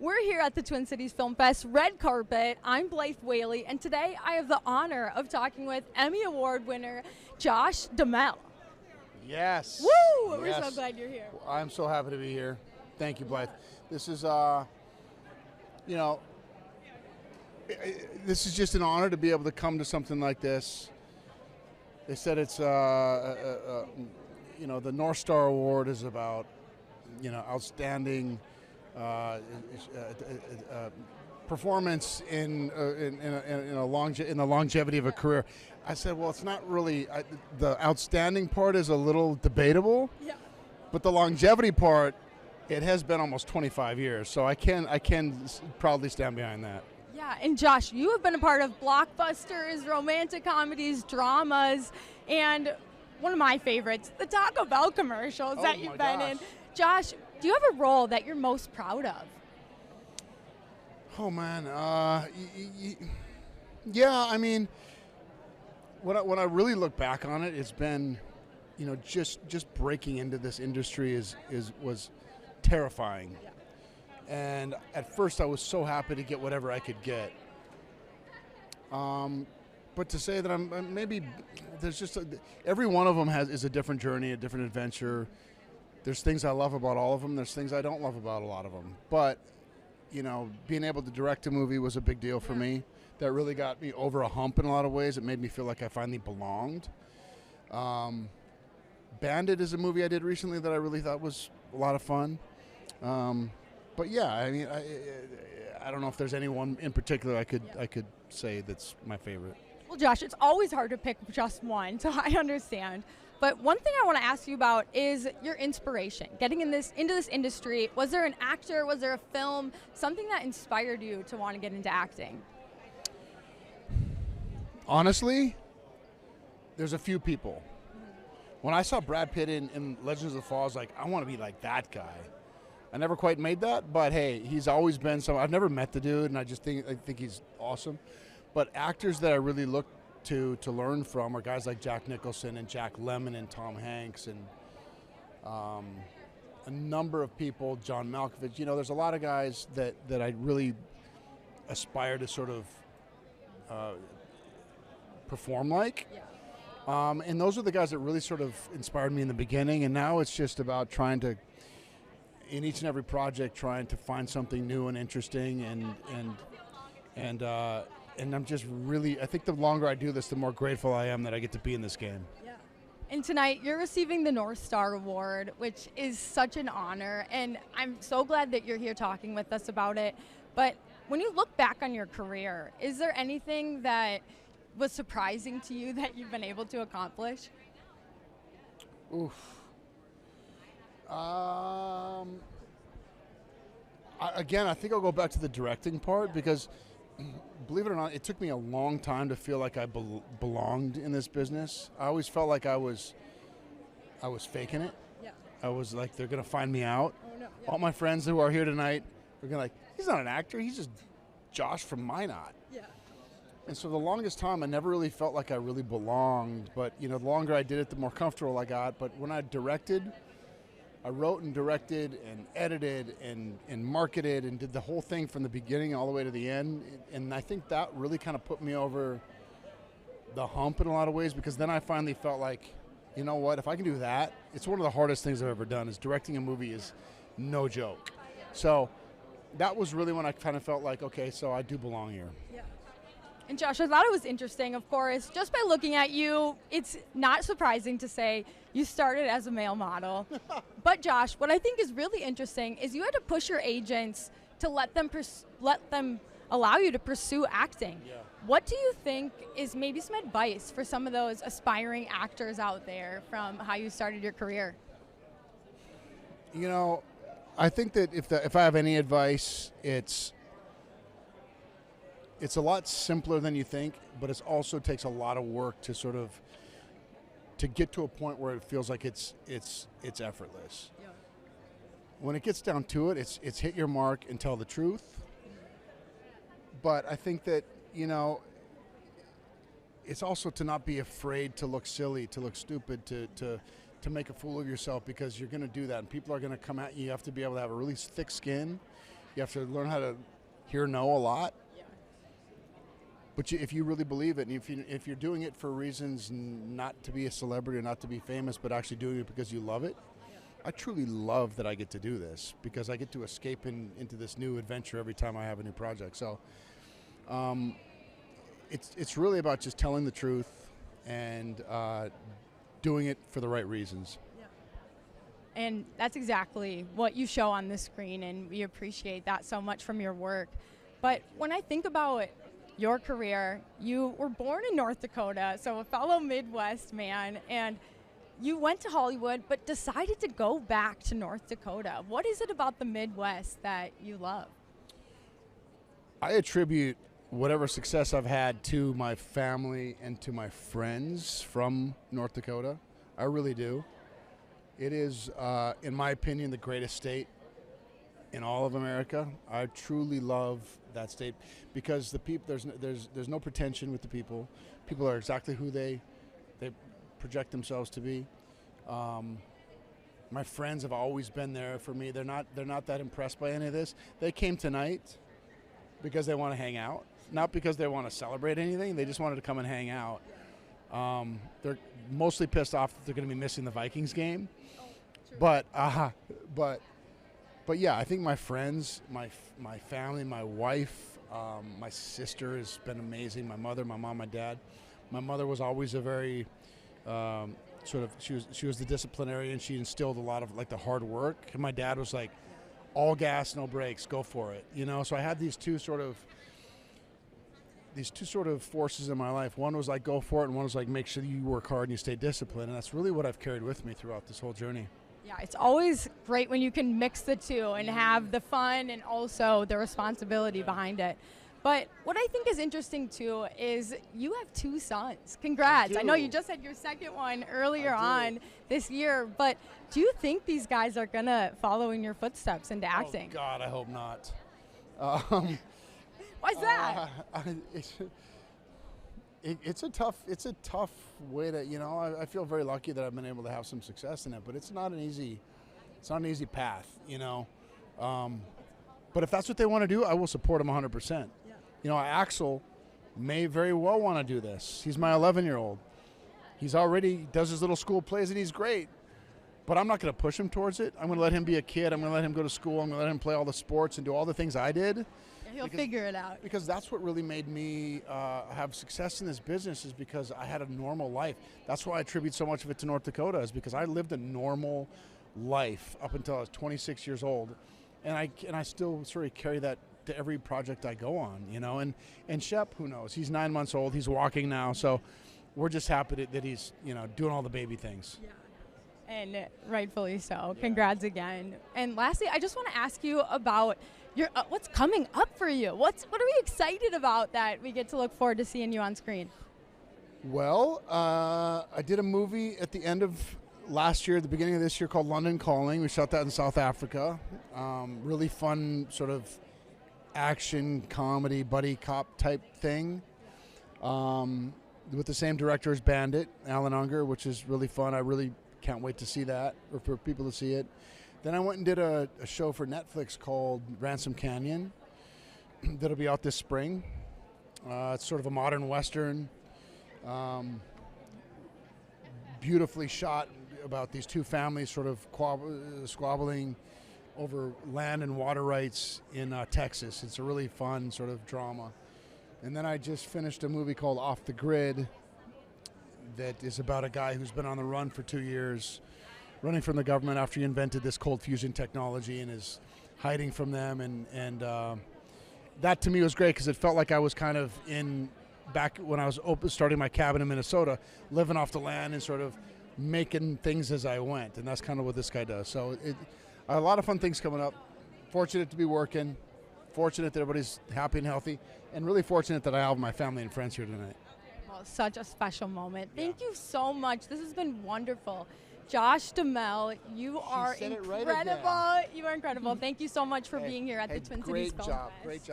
We're here at the Twin Cities Film Fest red carpet. I'm Blythe Whaley, and today I have the honor of talking with Emmy Award winner Josh Duhamel. Yes. Woo! We're Yes. so glad you're here. I'm so happy to be here. Thank you, Blythe. This is, this is just an honor to be able to come to something like this. They said it's, the North Star Award is about, outstanding performance in the longevity of a career. I said, well, it's not really. The outstanding part is a little debatable, Yeah. but the longevity part, it has been almost 25 years. So I can proudly stand behind that. Yeah, and Josh, you have been a part of blockbusters, romantic comedies, dramas, and one of my favorites, the Taco Bell commercials that you've been in. Josh, do you have a role that you're most proud of? Oh man, yeah. I mean, when I really look back on it, it's been, just breaking into this industry was terrifying. Yeah. And at first, I was so happy to get whatever I could get. But to say that I'm maybe there's just every one of them is a different journey, a different adventure. There's things I love about all of them. There's things I don't love about a lot of them. But being able to direct a movie was a big deal for me. That really got me over a hump in a lot of ways. It made me feel like I finally belonged. Bandit is a movie I did recently that I really thought was a lot of fun. But yeah, I mean, I don't know if there's anyone in particular I could say that's my favorite. Well, Josh, it's always hard to pick just one, so I understand. But one thing I want to ask you about is your inspiration. Getting into this industry, was there an actor, was there a film, something that inspired you to want to get into acting? Honestly, there's a few people. When I saw Brad Pitt in Legends of the Fall, I was like, I want to be like that guy. I never quite made that, but hey, he's always been some. I've never met the dude, and I think he's awesome. But actors that I really look to learn from are guys like Jack Nicholson and Jack Lemmon and Tom Hanks and a number of people, John Malkovich. There's a lot of guys that I really aspire to sort of perform like. Yeah. And those are the guys that really sort of inspired me in the beginning, and now it's just about trying to, in each and every project, trying to find something new and interesting, and I'm just really, I think the longer I do this, the more grateful I am that I get to be in this game. Yeah. And tonight you're receiving the North Star Award, which is such an honor, and I'm so glad that you're here talking with us about it. But when you look back on your career, is there anything that was surprising to you that you've been able to accomplish? Oof. I think I'll go back to the directing part because, believe it or not, it took me a long time to feel like I belonged in this business. I always felt like I was faking it. Yeah. I was like, they're gonna find me out. Oh, no. Yeah. All my friends who are here tonight are gonna he's not an actor. He's just Josh from Minot. Yeah. And so the longest time, I never really felt like I really belonged. But the longer I did it, the more comfortable I got. But when I directed, I wrote and directed and edited and marketed and did the whole thing from the beginning all the way to the end. And I think that really kind of put me over the hump in a lot of ways, because then I finally felt like, you know what, if I can do that, it's one of the hardest things I've ever done. Is directing a movie is no joke. So that was really when I kind of felt like, okay, so I do belong here. Yeah. And Josh, I thought it was interesting, of course, just by looking at you, it's not surprising to say you started as a male model. But Josh, what I think is really interesting is you had to push your agents to let them allow you to pursue acting. Yeah. What do you think is maybe some advice for some of those aspiring actors out there from how you started your career? I think that if I have any advice, it's a lot simpler than you think, but it also takes a lot of work to sort of to get to a point where it feels like it's effortless. Yeah. When it gets down to it, it's hit your mark and tell the truth. But I think that it's also to not be afraid to look silly, to look stupid, to make a fool of yourself, because you're going to do that, and people are going to come at you. You have to be able to have a really thick skin. You have to learn how to hear no a lot. But if you really believe it, and if you're doing it for reasons not to be a celebrity or not to be famous, but actually doing it because you love it, I truly love that I get to do this because I get to escape into this new adventure every time I have a new project. So it's really about just telling the truth and doing it for the right reasons. And that's exactly what you show on the screen, and we appreciate that so much from your work. But when I think about your career, you were born in North Dakota, so a fellow Midwest man, and you went to Hollywood but decided to go back to North Dakota. What is it about the Midwest that you love? I attribute whatever success I've had to my family and to my friends from North Dakota. I really do. It is, in my opinion, the greatest state in all of America. I truly love that state because the people, there's no pretension with the people. People are exactly who they project themselves to be. My friends have always been there for me. They're not that impressed by any of this. They came tonight because they want to hang out, not because they want to celebrate anything. They just wanted to come and hang out. They're mostly pissed off that they're going to be missing the Vikings game. But yeah, I think my friends, my family, my wife, my sister has been amazing. My mother, my mom, my dad. My mother was always a very she was the disciplinarian. She instilled a lot of like the hard work. And my dad was like, all gas, no brakes, go for it. You know, so I had these two sort of forces in my life. One was like, go for it, and one was like, make sure you work hard and you stay disciplined. And that's really what I've carried with me throughout this whole journey. Yeah, it's always great when you can mix the two and have the fun and also the responsibility behind it. But what I think is interesting, too, is you have 2 sons. Congrats. I know you just had your second one earlier on this year, but do you think these guys are going to follow in your footsteps into acting? Oh, God, I hope not. Why's that? It's a tough way to, you know, I feel very lucky that I've been able to have some success in it, but it's not an easy path, you know. But if that's what they want to do, I will support them 100%. Yeah. You know, Axel may very well want to do this. He's my 11-year-old. He's already does his little school plays and he's great. But I'm not going to push him towards it. I'm going to let him be a kid. I'm going to let him go to school. I'm going to let him play all the sports and do all the things I did. He'll figure it out. Because that's what really made me have success in this business, is because I had a normal life. That's why I attribute so much of it to North Dakota, is because I lived a normal life up until I was 26 years old. And I still sort of carry that to every project I go on, you know. And Shep, who knows? He's 9 months old. He's walking now. So we're just happy that he's, you know, doing all the baby things. Yeah. And rightfully so. Congrats again. And lastly, I just want to ask you about your what's coming up for you. What are we excited about that we get to look forward to seeing you on screen? Well, I did a movie at the end of last year, at the beginning of this year, called London Calling. We shot that in South Africa. Really fun sort of action comedy buddy cop type thing. With the same director as Bandit, Alan Unger, which is really fun. I really can't wait to see that, or for people to see it. Then I went and did a show for Netflix called Ransom Canyon that'll be out this spring. It's sort of a modern Western, beautifully shot, about these 2 families sort of squabbling over land and water rights in Texas. It's a really fun sort of drama. And then I just finished a movie called Off the Grid that is about a guy who's been on the run for 2 years, running from the government after he invented this cold fusion technology and is hiding from them. And that to me was great because it felt like I was kind of back when I was starting my cabin in Minnesota, living off the land and sort of making things as I went. And that's kind of what this guy does. So a lot of fun things coming up. Fortunate to be working. Fortunate that everybody's happy and healthy. And really fortunate that I have my family and friends here tonight. Well, such a special moment. Thank you so much. This has been wonderful. Josh Duhamel, you are incredible. Right, you are incredible. Thank you so much for being here at the Twin Cities Film Fest. Great job.